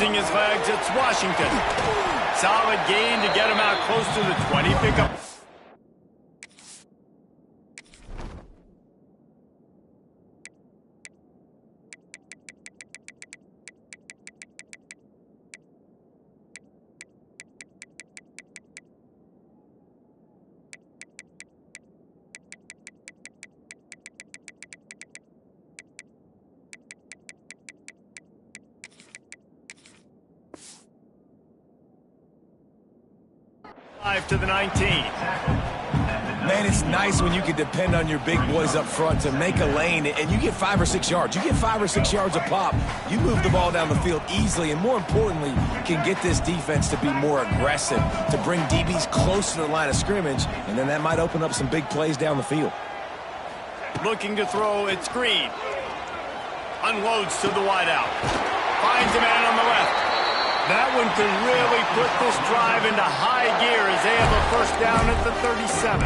Using his legs, it's Washington. Solid gain to get him out close to the 20. Pickup. To the 19. Man, it's nice when you can depend on your big boys up front to make a lane and you get 5 or 6 yards. You get 5 or 6 yards a pop. You move the ball down the field easily and, more importantly, can get this defense to be more aggressive, to bring DBs close to the line of scrimmage, and then that might open up some big plays down the field. Looking to throw, it's Green. Unloads to the wideout. Finds a man on the left. That one can really put this drive into high gear as they have a first down at the 37.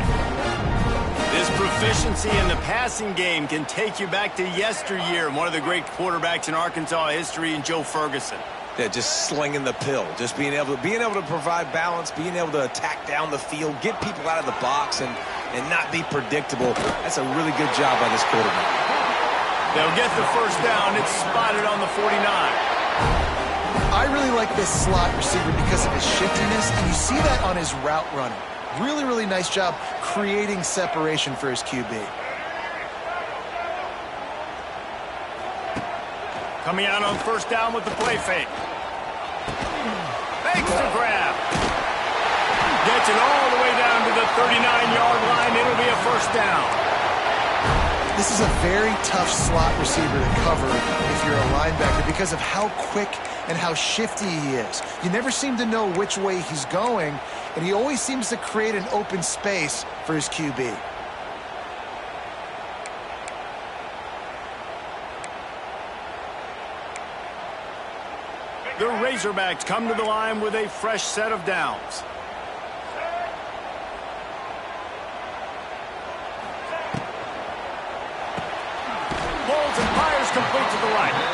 This proficiency in the passing game can take you back to yesteryear, one of the great quarterbacks in Arkansas history, in Joe Ferguson. Yeah, just slinging the pill, just being able to provide balance, being able to attack down the field, get people out of the box, and not be predictable. That's a really good job by this quarterback. They'll get the first down. It's spotted on the 49. I really like this slot receiver because of his shiftiness, and you see that on his route running. Really, really nice job creating separation for his QB. Coming out on first down with the play fake. Fakes the grab. Gets it all the way down to the 39-yard line. It'll be a first down. This is a very tough slot receiver to cover if you're a linebacker because of how quick and how shifty he is. You never seem to know which way he's going, and he always seems to create an open space for his QB. The Razorbacks come to the line with a fresh set of downs. Pulls and fires complete to the right.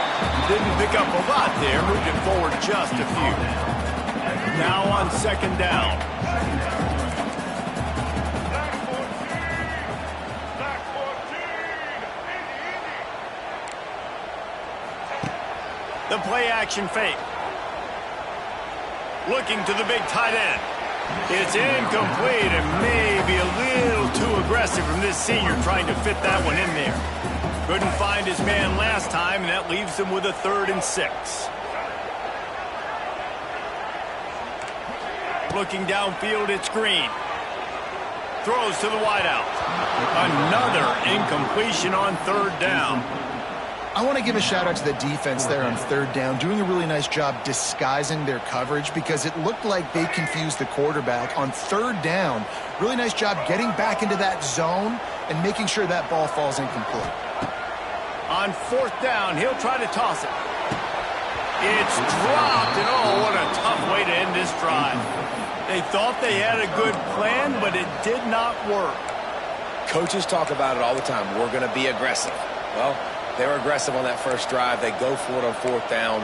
Didn't pick up a lot there, moved it forward just a few. Now on second down. The play action fake. Looking to the big tight end. It's incomplete and maybe a little too aggressive from this senior trying to fit that one in there. Couldn't find his man last time, and that leaves him with a 3rd and 6. Looking downfield, it's Green. Throws to the wideout. Another incompletion on 3rd down. I want to give a shout-out to the defense there on 3rd down, doing a really nice job disguising their coverage because it looked like they confused the quarterback on 3rd down. Really nice job getting back into that zone and making sure that ball falls incomplete. On 4th down, he'll try to toss it. It's dropped, and oh, what a tough way to end this drive. They thought they had a good plan, but it did not work. Coaches talk about it all the time. We're going to be aggressive. Well, they were aggressive on that first drive. They go for it on 4th down.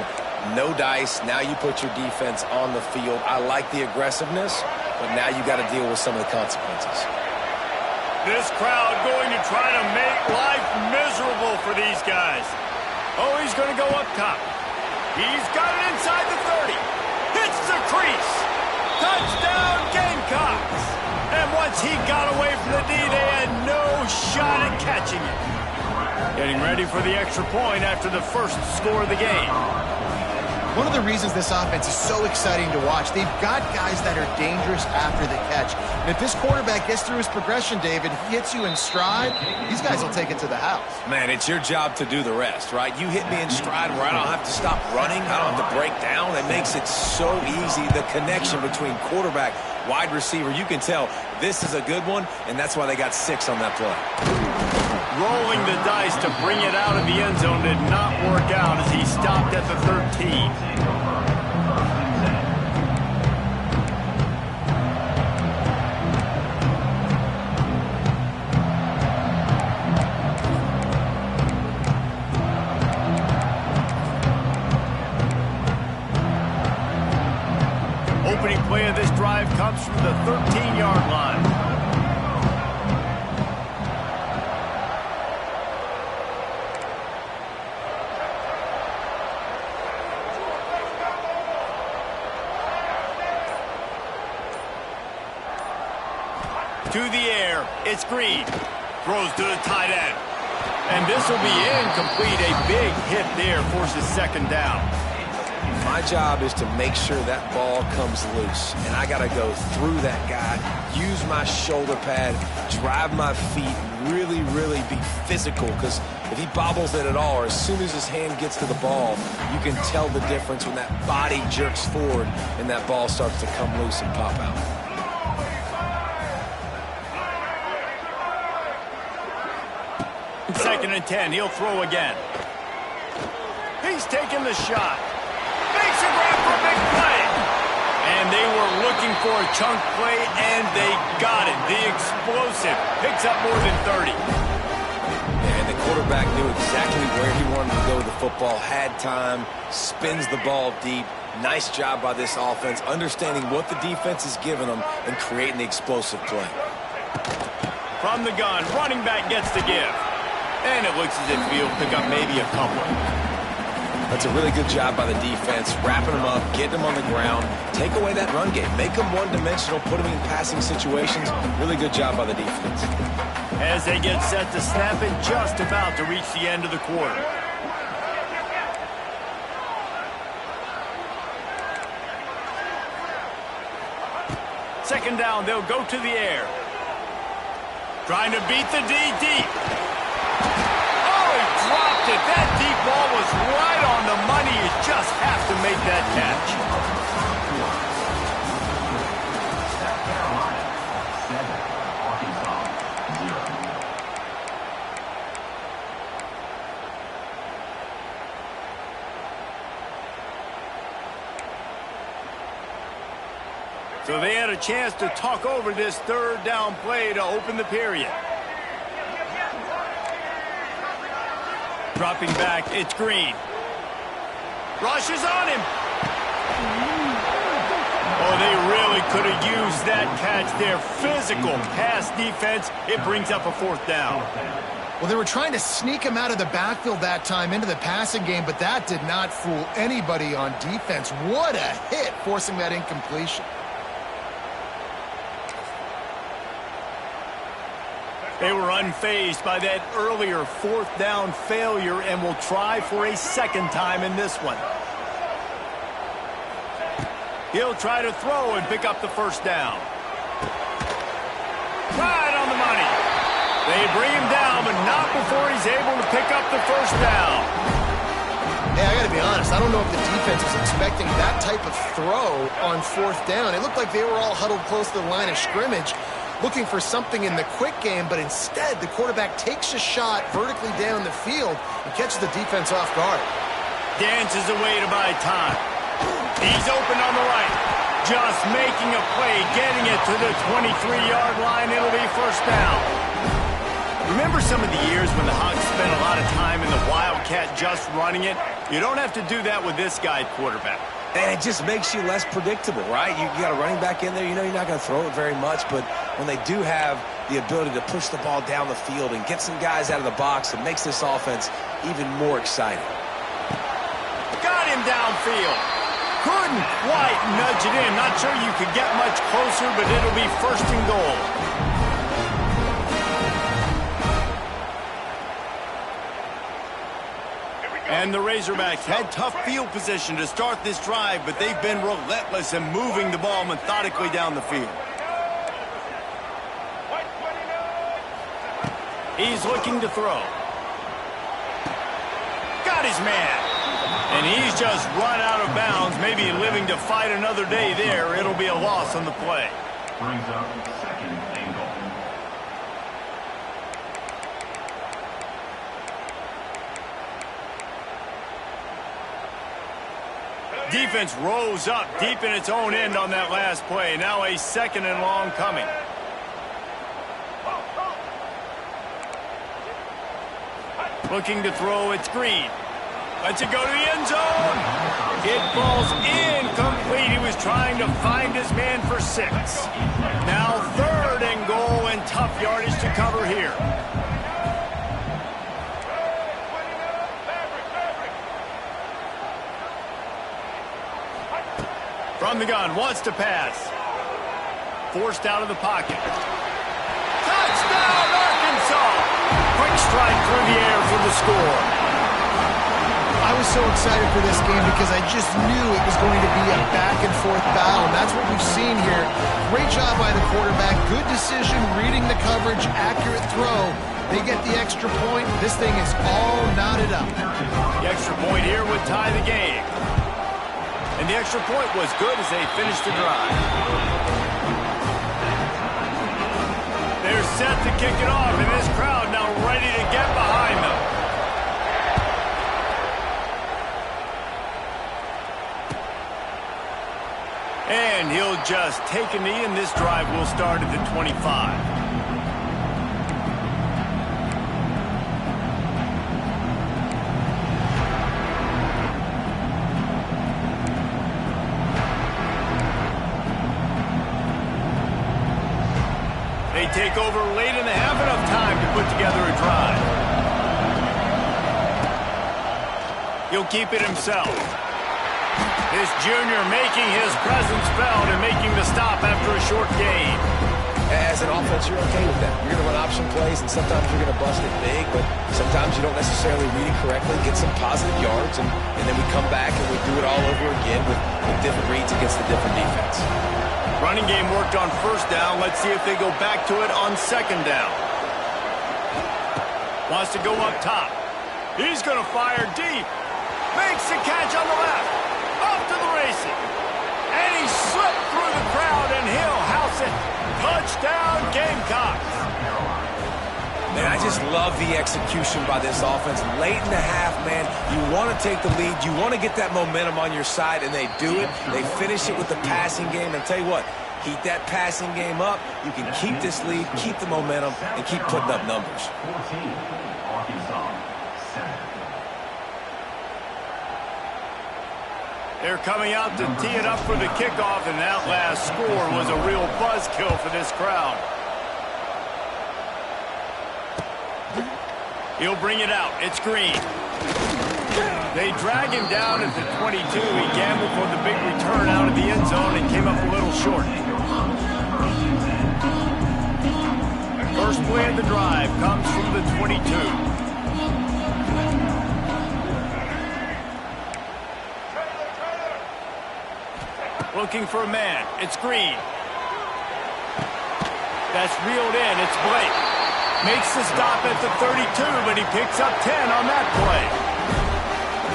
No dice. Now you put your defense on the field. I like the aggressiveness, but now you got to deal with some of the consequences. This crowd going to try to make life miserable for these guys. Oh, he's going to go up top. He's got it inside the 30. Hits the crease. Touchdown, Gamecocks. And once he got away from the D, they had no shot at catching it. Getting ready for the extra point after the first score of the game. One of the reasons this offense is so exciting to watch, they've got guys that are dangerous after the catch. And if this quarterback gets through his progression, David, he hits you in stride, these guys will take it to the house. Man, it's your job to do the rest, right? You hit me in stride where I don't have to stop running. I don't have to break down. It makes it so easy, the connection between quarterback, wide receiver. You can tell this is a good one, and that's why they got 6 on that play. Rolling the dice to bring it out of the end zone did not work out as he stopped at the 13. drive comes from the 13-yard line. To the air, it's Green. Throws to the tight end. And this will be incomplete. A big hit there forces second down. My job is to make sure that ball comes loose. And I got to go through that guy, use my shoulder pad, drive my feet, really, really be physical. Because if he bobbles it at all, or as soon as his hand gets to the ball, you can tell the difference when that body jerks forward and that ball starts to come loose and pop out. Second and 10, he'll throw again. He's taking the shot. Makes a grab for a big play. And they were looking for a chunk play, and they got it. The explosive picks up more than 30. And the quarterback knew exactly where he wanted to go with the football, had time, spins the ball deep. Nice job by this offense, understanding what the defense is giving them and creating the explosive play. From the gun, running back gets the give. And it looks as if he'll pick up maybe a couple. That's a really good job by the defense, wrapping them up, getting them on the ground, take away that run game, make them one-dimensional, put them in passing situations. Really good job by the defense. As they get set to snap it, just about to reach the end of the quarter. Second down, they'll go to the air. Trying to beat the D deep. Dropped it. That deep ball was right on the money. You just have to make that catch. So they had a chance to talk over this third down play to open the period. Dropping back, it's Green. Rushes on him. Oh, they really could have used that catch there. Physical pass defense. It brings up a fourth down. Well, they were trying to sneak him out of the backfield that time into the passing game, but that did not fool anybody on defense. What a hit, forcing that incompletion. They were unfazed by that earlier fourth down failure and will try for a second time in this one. He'll try to throw and pick up the first down. Right on the money. They bring him down, but not before he's able to pick up the first down. Hey, I got to be honest. I don't know if the defense was expecting that type of throw on fourth down. It looked like they were all huddled close to the line of scrimmage, looking for something in the quick game, but instead the quarterback takes a shot vertically down the field and catches the defense off guard. Dances away to buy time. He's open on the right. Just making a play, getting it to the 23-yard line. It'll be first down. Remember some of the years when the Hawks spent a lot of time in the Wildcat just running it? You don't have to do that with this guy quarterback. And it just makes you less predictable, right? You got a running back in there. You know you're not going to throw it very much, but when they do have the ability to push the ball down the field and get some guys out of the box, it makes this offense even more exciting. Got him downfield. Couldn't quite nudge it in. Not sure you could get much closer, but it'll be first and goal. And the Razorbacks had tough field position to start this drive, but they've been relentless in moving the ball methodically down the field. He's looking to throw. Got his man. And he's just run out of bounds, maybe living to fight another day there. It'll be a loss on the play. Brings up second and goal. Defense rose up deep in its own end on that last play. Now a second and long coming. Looking to throw, it's Green. Lets it go to the end zone. It falls incomplete. He was trying to find his man for 6. Now 3rd and goal and tough yardage to cover here. From the gun, wants to pass. Forced out of the pocket. Touchdown, Arkansas! Quick strike through the air for the score. I was so excited for this game because I just knew it was going to be a back-and-forth battle, and that's what we've seen here. Great job by the quarterback. Good decision, reading the coverage, accurate throw. They get the extra point. This thing is all knotted up. The extra point here would tie the game. And the extra point was good as they finished the drive. They're set to kick it off, and this crowd now ready to get behind them. And he'll just take a knee, and this drive will start at the 25. They take over late in the half, enough time to put together a drive. He'll keep it himself. This junior making his presence felt and making the stop after a short gain. As an offense, you're okay with that. You're going to run option plays, and sometimes you're going to bust it big, but sometimes you don't necessarily read it correctly, get some positive yards, and then we come back and we do it all over again with different reads against the different defense. Running game worked on 1st down. Let's see if they go back to it on 2nd down. Wants to go up top. He's going to fire deep. Makes the catch on the left. Off to the races. And he slipped through the crowd, and he'll house it. Touchdown, Gamecocks. Man, I just love the execution by this offense. Late in the half, man, you want to take the lead. You want to get that momentum on your side, and they do it. They finish it with the passing game. And tell you what, keep that passing game up. You can keep this lead, keep the momentum, and keep putting up numbers. 14, Arkansas, 7. They're coming out to tee it up for the kickoff, and that last score was a real buzzkill for this crowd. He'll bring it out. It's Green. They drag him down at the 22. He gambled for the big return out of the end zone and came up a little short. First play of the drive comes from the 22. Looking for a man. It's Green. That's reeled in. It's Blake. Makes the stop at the 32, but he picks up 10 on that play.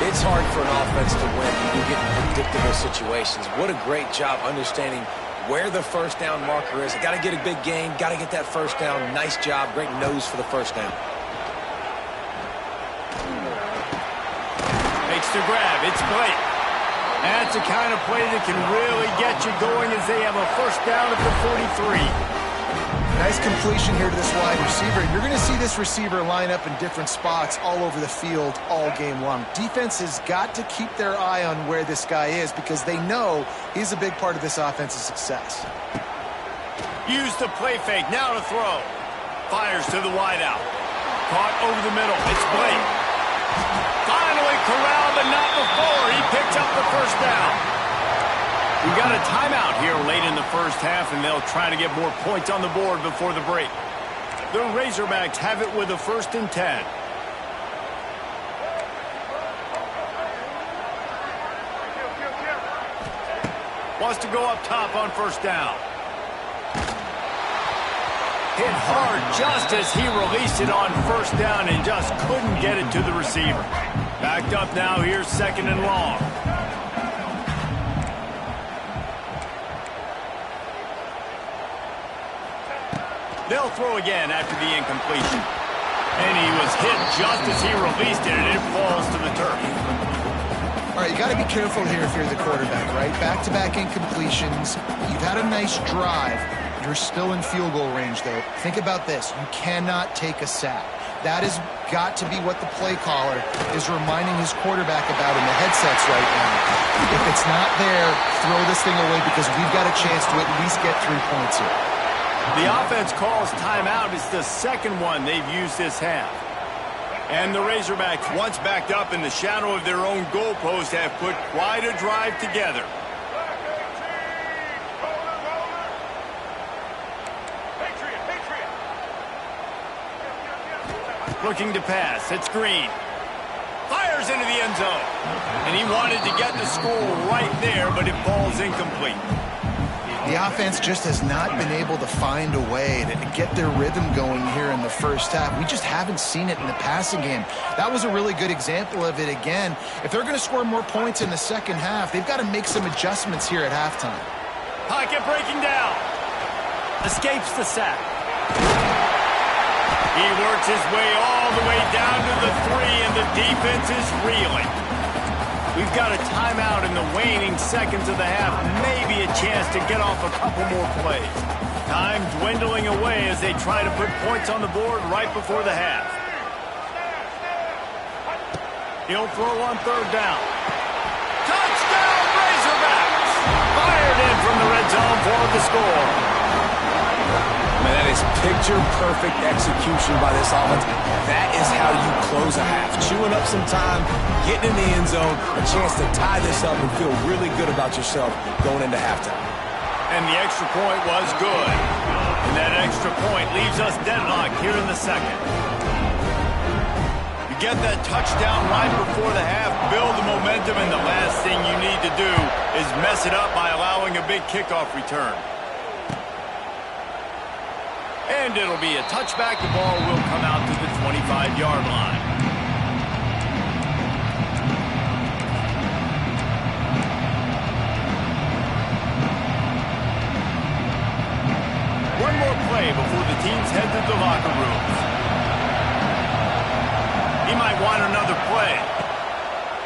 It's hard for an offense to win when you get in predictable situations. What a great job understanding where the 1st down marker is. Got to get a big gain. Got to get that 1st down. Nice job. Great nose for the 1st down. Makes the grab. It's Blake. That's the kind of play that can really get you going as they have a 1st down at the 43. Nice completion here to this wide receiver. You're going to see this receiver line up in different spots all over the field all game long. Defense has got to keep their eye on where this guy is because they know he's a big part of this offense's success. Use the play fake. Now to throw. Fires to the wideout. Caught over the middle. It's Blake. Finally corralled, but not before. He picked up the 1st down. We've got a timeout here late in the 1st half, and they'll try to get more points on the board before the break. The Razorbacks have it with a 1st and 10. Wants to go up top on 1st down. Hit hard just as he released it on 1st down and just couldn't get it to the receiver. Backed up now, here's 2nd and long. They'll throw again after the incompletion. And he was hit just as he released it, and it falls to the turf. All right, you got to be careful here if you're the quarterback, right? Back-to-back incompletions. You've had a nice drive. You're still in field goal range, though. Think about this. You cannot take a sack. That has got to be what the play caller is reminding his quarterback about in the headsets right now. If it's not there, throw this thing away because we've got a chance to at least get 3 points here. The offense calls timeout. It's the second one they've used this half. And the Razorbacks, once backed up in the shadow of their own goalpost, have put quite a drive together. Looking to pass. It's Green. Fires into the end zone. And he wanted to get the score right there, but it falls incomplete. The offense just has not been able to find a way to get their rhythm going here in the first half. We just haven't seen it in the passing game. That was a really good example of it again. If they're going to score more points in the second half, they've got to make some adjustments here at halftime. Pocket breaking down. Escapes the sack. He works his way all the way down to the 3, and the defense is reeling. We've got a timeout in the waning seconds of the half. Maybe a chance to get off a couple more plays. Time dwindling away as they try to put points on the board right before the half. He'll throw on third down. Touchdown, Razorbacks! Fired in from the red zone for the score. Man, that is picture-perfect execution by this offense. That is how you close a half. Chewing up some time, getting in the end zone, a chance to tie this up and feel really good about yourself going into halftime. And the extra point was good. And that extra point leaves us deadlocked here in the second. You get that touchdown right before the half, build the momentum, and the last thing you need to do is mess it up by allowing a big kickoff return. And it'll be a touchback. The ball will come out to the 25-yard line. One more play before the teams head to the locker rooms. He might want another play.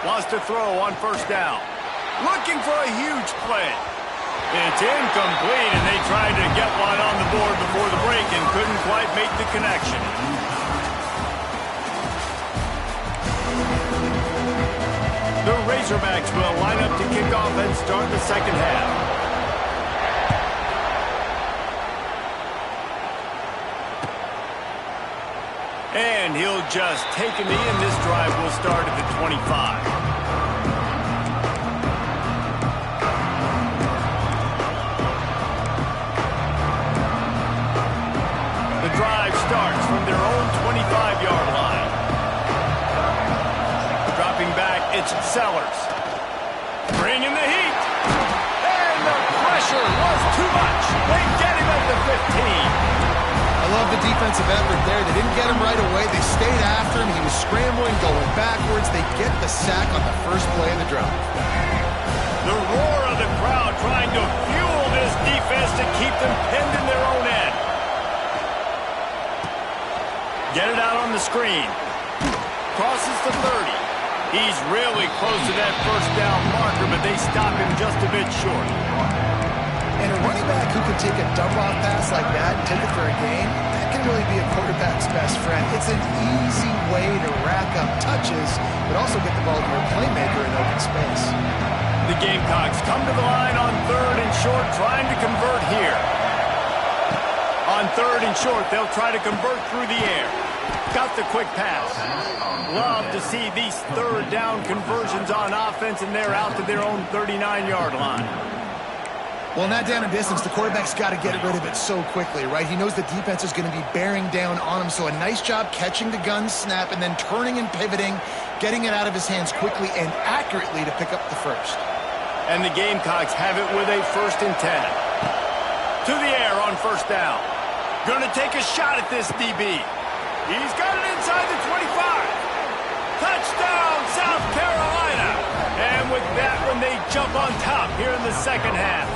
Wants to throw on first down. Looking for a huge play. It's incomplete, and they tried to get one on the board before the break and couldn't quite make the connection. The Razorbacks will line up to kick off and start the second half. And he'll just take a knee, and this drive will start at the 25. Starts from their own 25-yard line. Dropping back, it's Sellers. Bringing the heat. And the pressure was too much. They get him at the 15. I love the defensive effort there. They didn't get him right away. They stayed after him. He was scrambling, going backwards. They get the sack on the first play of the drive. The roar of the crowd trying to fuel this defense to keep them pinned in their own end. Get it out on the screen. Crosses the 30. He's really close to that first down marker, but they stop him just a bit short. And a running back who can take a dump-off pass like that and take it for a gain, that can really be a quarterback's best friend. It's an easy way to rack up touches, but also get the ball to your playmaker in open space. The Gamecocks come to the line on third and short, trying to convert here. On third and short, they'll try to convert through the air. Got the quick pass. Love to see these third down conversions on offense, and they're out to their own 39-yard line. Well, in that down and distance, the quarterback's got to get rid of it so quickly, right? He knows the defense is going to be bearing down on him, so a nice job catching the gun snap and then turning and pivoting, getting it out of his hands quickly and accurately to pick up the first. And the Gamecocks have it with a 1st and 10. To the air on first down. Going to take a shot at this DB. He's got it inside the 25. Touchdown, South Carolina. And with that one, they jump on top here in the second half.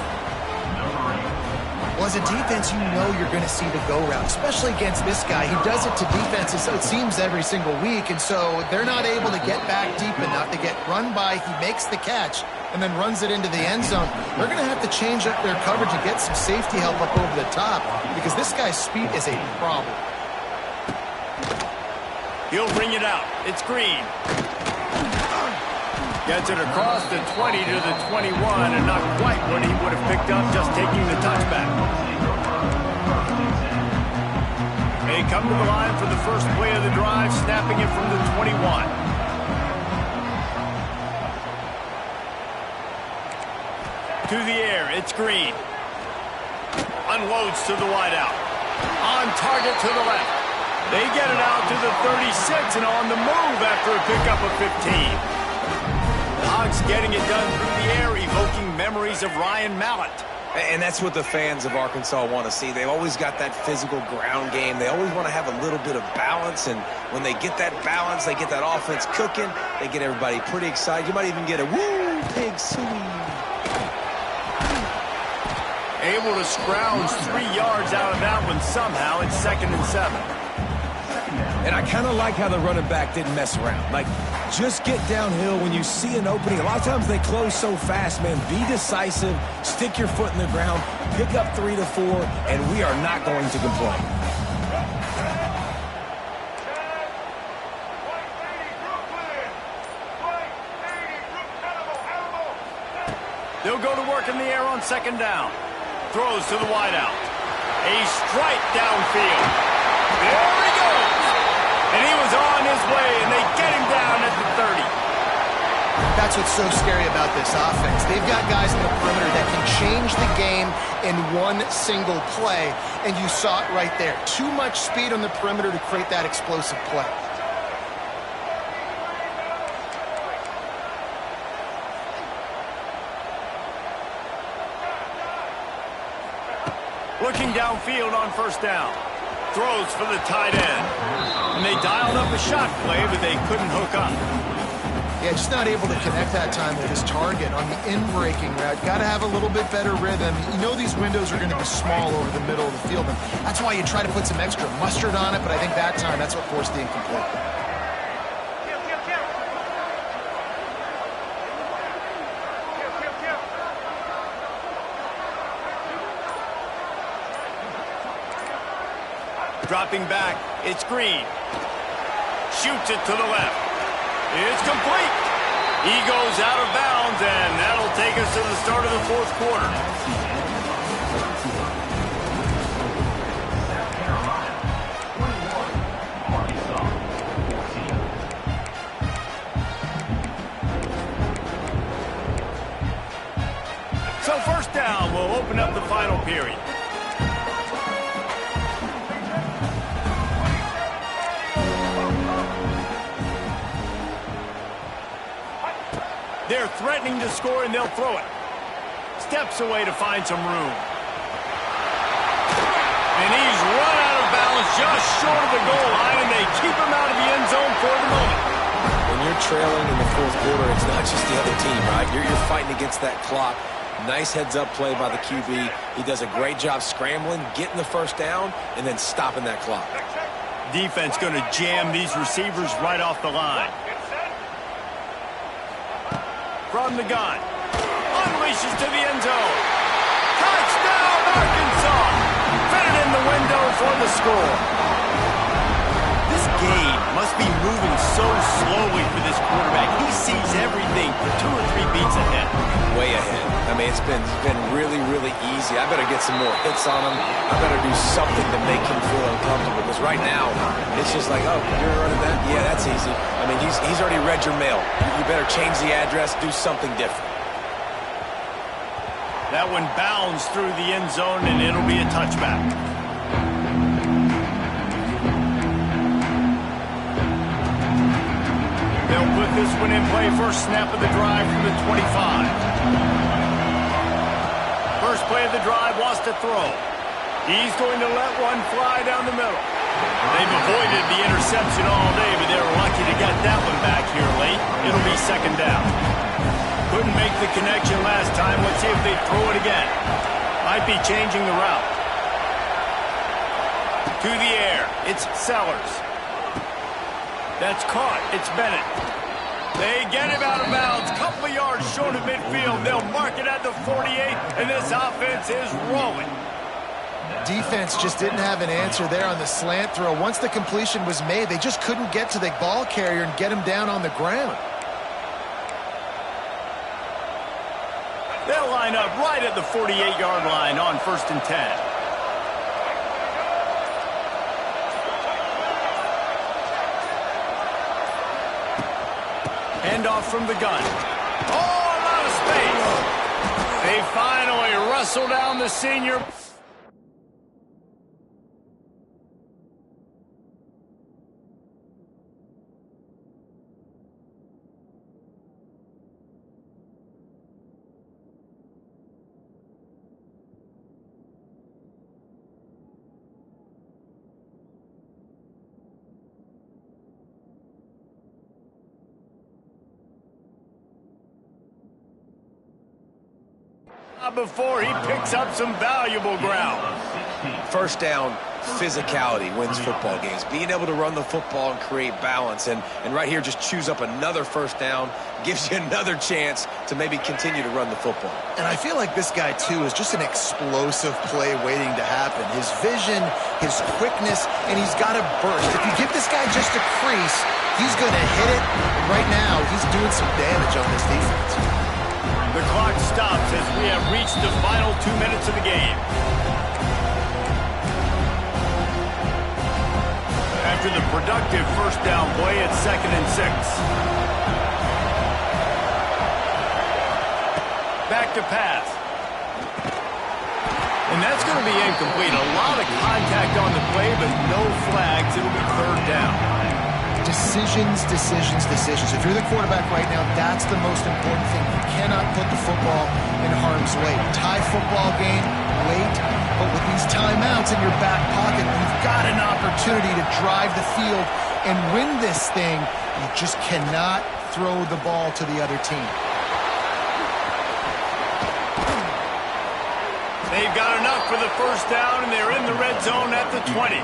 Well, as a defense, you know you're going to see the go-route, especially against this guy. He does it to defenses, it seems, every single week, and so they're not able to get back deep enough. They get run by, he makes the catch, and then runs it into the end zone. They're going to have to change up their coverage and get some safety help up over the top because this guy's speed is a problem. He'll bring it out. It's Green. Gets it across the 20 to the 21, and not quite what he would have picked up just taking the touchback. They come to the line for the first play of the drive, snapping it from the 21. To the air, it's Green. Unloads to the wideout. On target to the left. They get it out to the 36 and on the move after a pickup of 15. The Hogs getting it done through the air, evoking memories of Ryan Mallett. And that's what the fans of Arkansas want to see. They've always got that physical ground game. They always want to have a little bit of balance, and when they get that balance, they get that offense cooking, they get everybody pretty excited. You might even get a woo, pig suey. Able to scrounge 3 yards out of that one somehow. It's 2nd and 7. And I kind of like how the running back didn't mess around. Like, just get downhill when you see an opening. A lot of times they close so fast, man. Be decisive, stick your foot in the ground, pick up 3 to 4, and we are not going to complain. They'll go to work in the air on 2nd down. Throws to the wideout. A strike downfield. There he goes. And he was on his way, and they get him down at the 30. That's what's so scary about this offense. They've got guys in the perimeter that can change the game in one single play, and you saw it right there. Too much speed on the perimeter to create that explosive play. Looking downfield on 1st down. Throws for the tight end. And they dialed up a shot play, but they couldn't hook up. Yeah, just not able to connect that time with his target on the in-breaking route. Got to have a little bit better rhythm. You know these windows are going to be small over the middle of the field, and that's why you try to put some extra mustard on it, but I think that time that's what forced the incomplete. Dropping back, it's Green. Shoots it to the left. It's complete. He goes out of bounds, and that'll take us to the start of the 4th quarter. So 1st down will open up the final period. They're threatening to score, and they'll throw it. Steps away to find some room. And he's run out of bounds just short of the goal line, and they keep him out of the end zone for the moment. When you're trailing in the 4th quarter, it's not just the other team, right? You're fighting against that clock. Nice heads-up play by the QB. He does a great job scrambling, getting the 1st down, and then stopping that clock. Defense going to jam these receivers right off the line. From the gun. Unleashes to the end zone. Touchdown, Arkansas! Fitted in the window for the score. This game must be moving so slowly for this quarterback. He sees everything 2 or 3 beats ahead. Way ahead. I mean, it's been really, really easy. I better get some more hits on him. I better do something to make him feel uncomfortable, because right now, it's just like, oh, you're running that? Yeah, that's easy. I mean, he's already read your mail. You better change the address, do something different. That one bounds through the end zone, and it'll be a touchback. They'll put this one in play. First snap of the drive from the 25. First play of the drive, wants to throw. He's going to let one fly down the middle. They've avoided the interception all day, but they were lucky to get that one back here late. It'll be 2nd down. Couldn't make the connection last time. Let's see if they throw it again. Might be changing the route. To the air. It's Sellers. That's caught. It's Bennett. They get him out of bounds. Couple of yards short of midfield. They'll mark it at the 48, and this offense is rolling. Defense just didn't have an answer there on the slant throw. Once the completion was made, they just couldn't get to the ball carrier and get him down on the ground. They'll line up right at the 48-yard line on 1st and 10. Handoff from the gun. Oh, a lot of space. They finally wrestle down the senior. Before he picks up some valuable ground. First down, physicality wins football games. Being able to run the football and create balance. And right here, just choose up another first down, gives you another chance to maybe continue to run the football. And I feel like this guy, too, is just an explosive play waiting to happen. His vision, his quickness, and he's got a burst. If you give this guy just a crease, he's going to hit it. And right now, he's doing some damage on this defense. The clock stops as we have reached the final 2 minutes of the game. After the productive first down play at 2nd and 6. Back to pass. And that's going to be incomplete. A lot of contact on the play, but no flags. It'll be 3rd down. Decisions. If you're the quarterback right now, that's the most important thing. You cannot put the football in harm's way. Tie football game, wait. But with these timeouts in your back pocket, you've got an opportunity to drive the field and win this thing. You just cannot throw the ball to the other team. They've got enough for the first down, and they're in the red zone at the 20.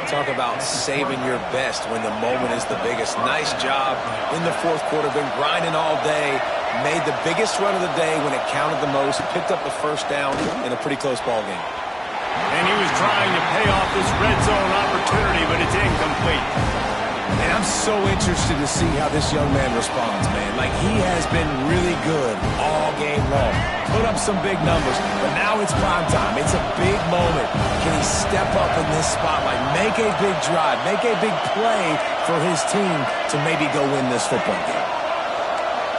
Talk about saving your best when the moment is the biggest. Nice job in the 4th quarter. Been grinding all day. Made the biggest run of the day when it counted the most. Picked up the first down in a pretty close ball game. And he was trying to pay off this red zone opportunity, but it's incomplete. And I'm so interested to see how this young man responds, man. Like, he has been really good all game long. Put up some big numbers, but now it's prime time. It's a big moment. Can he step up in this spotlight, make a big drive, make a big play for his team to maybe go win this football game?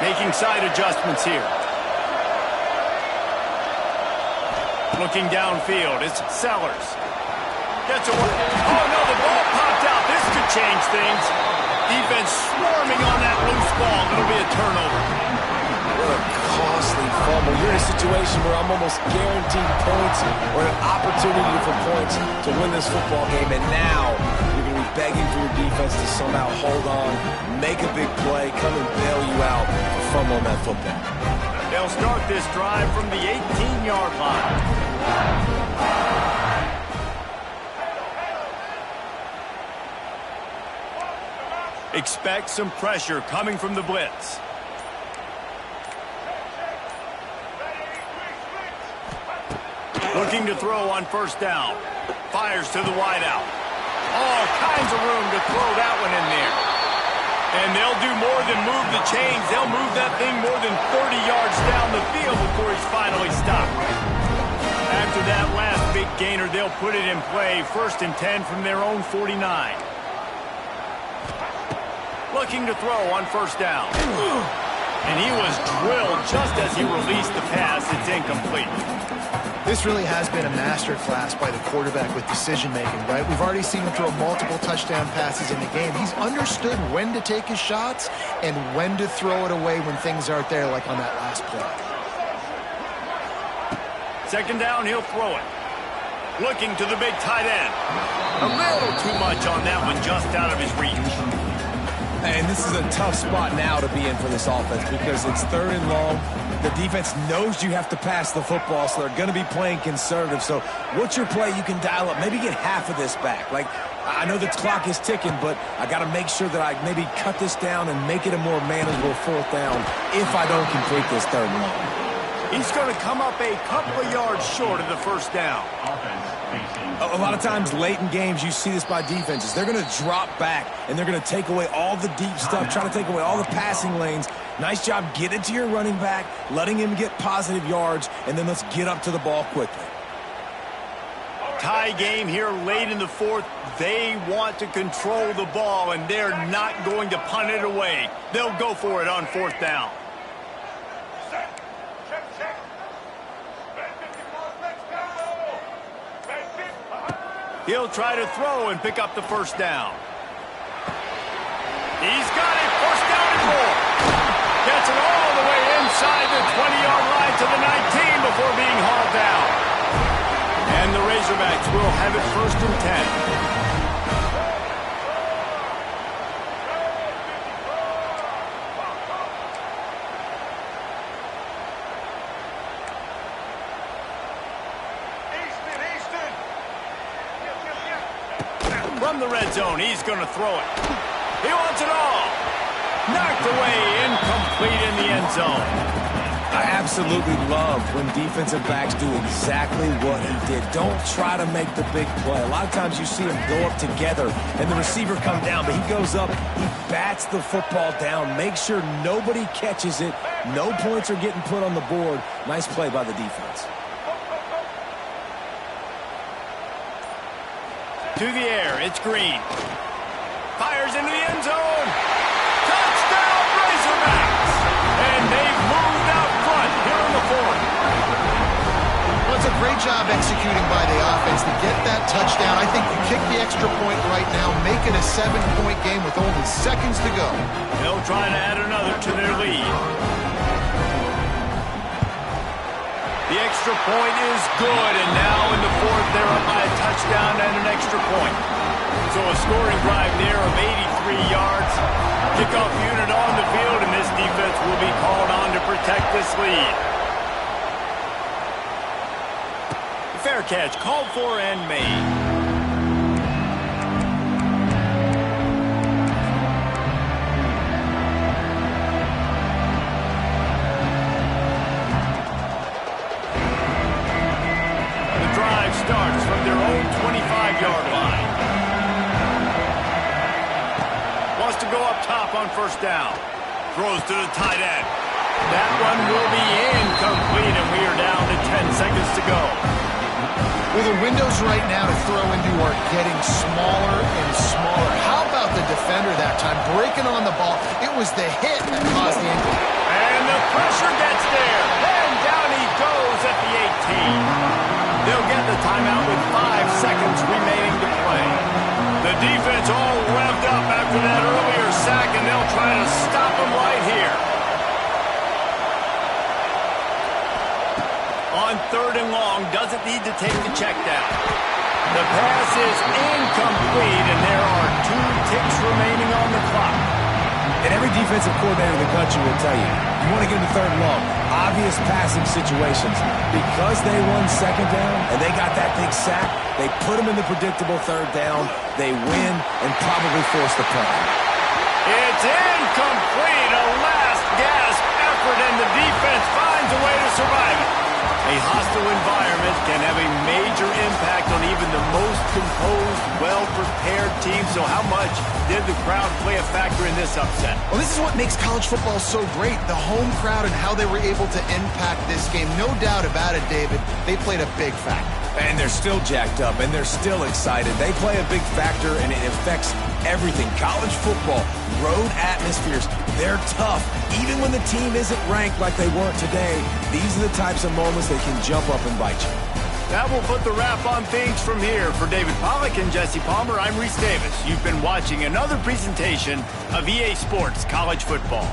Making side adjustments here. Looking downfield, it's Sellers. Gets away. Oh, no, the ball popped out. This could change things. Defense swarming on that loose ball. It'll be a turnover. What a costly fumble. You're in a situation where I'm almost guaranteed points or an opportunity for points to win this football game. And now you're going to be begging for your defense to somehow hold on, make a big play, come and bail you out for fumble on that football. They'll start this drive from the 18-yard line. Expect some pressure coming from the blitz. Looking to throw on first down. Fires to the wideout. All kinds of room to throw that one in there. And they'll do more than move the chains. They'll move that thing more than 30 yards down the field before he's finally stopped. After that last big gainer, they'll put it in play. 1st and 10 from their own 49. Looking to throw on first down. And he was drilled just as he released the pass. It's incomplete. This really has been a masterclass by the quarterback with decision-making, right? We've already seen him throw multiple touchdown passes in the game. He's understood when to take his shots and when to throw it away when things aren't there, like on that last play. 2nd down, he'll throw it. Looking to the big tight end. A little too much on that one, just out of his reach. And this is a tough spot now to be in for this offense because it's 3rd and long. The defense knows you have to pass the football, so they're going to be playing conservative. So what's your play you can dial up? Maybe get half of this back. Like, I know the clock is ticking, but I got to make sure that I maybe cut this down and make it a more manageable 4th down if I don't complete this 3rd and long. He's going to come up a couple of yards short of the first down. Offense facing. A lot of times late in games, you see this by defenses. They're going to drop back, and they're going to take away all the deep stuff, try to take away all the passing lanes. Nice job getting to your running back, letting him get positive yards, and then let's get up to the ball quickly. Tie game here late in the fourth. They want to control the ball, and they're not going to punt it away. They'll go for it on fourth down. He'll try to throw and pick up the first down. He's got it. First down and more. Gets it all the way inside the 20-yard line to the 19 before being hauled down. And the Razorbacks will have it first and 10. From the red zone, he's going to throw it. He wants it all. Knocked away, incomplete in the end zone. I absolutely love when defensive backs do exactly what he did. Don't try to make the big play. A lot of times you see him go up together and the receiver come down, but he goes up, he bats the football down, makes sure nobody catches it, no points are getting put on the board. Nice play by the defense. To the air, it's Green. Fires into the end zone. Touchdown, Razorbacks! And they've moved out front here in the fourth. Well, it's a great job executing by the offense to get that touchdown. I think you kick the extra point right now, make it a 7-point game with only seconds to go. They'll try to add another to their lead. The extra point is good, and now in the fourth, they're up by a touchdown and an extra point. So a scoring drive there of 83 yards. Kickoff unit on the field, and this defense will be called on to protect this lead. Fair catch, called for and made. Starts from their own 25-yard line. Wants to go up top on first down. Throws to the tight end. That one will be incomplete, and we are down to 10 seconds to go. Well, the windows right now to throw into are getting smaller and smaller. How about the defender that time breaking on the ball? It was the hit that caused the injury. And the pressure gets there. And down he goes at the 18. They'll get the timeout with 5 seconds remaining to play. The defense all revved up after that earlier sack, and they'll try to stop him right here. On third and long, doesn't need to take the check down. The pass is incomplete, and there are 2 ticks remaining on the clock. And every defensive coordinator in the country will tell you, you want to get in the third and long, obvious passing situations. Because they won second down and they got that big sack, they put them in the predictable third down, they win, and probably force the punt. It's incomplete, a last gasp effort, and the defense finds a way to survive it. A hostile environment can have a major impact on even the most composed, well-prepared team. So how much did the crowd play a factor in this upset? Well, this is what makes college football so great. The home crowd and how they were able to impact this game. No doubt about it, David. They played a big factor. And they're still jacked up, and they're still excited. They play a big factor, and it affects everything. College football, road atmospheres, they're tough. Even when the team isn't ranked like they weren't today, these are the types of moments that can jump up and bite you. That will put the wrap on things from here. For David Pollack and Jesse Palmer, I'm Reese Davis. You've been watching another presentation of EA Sports College Football.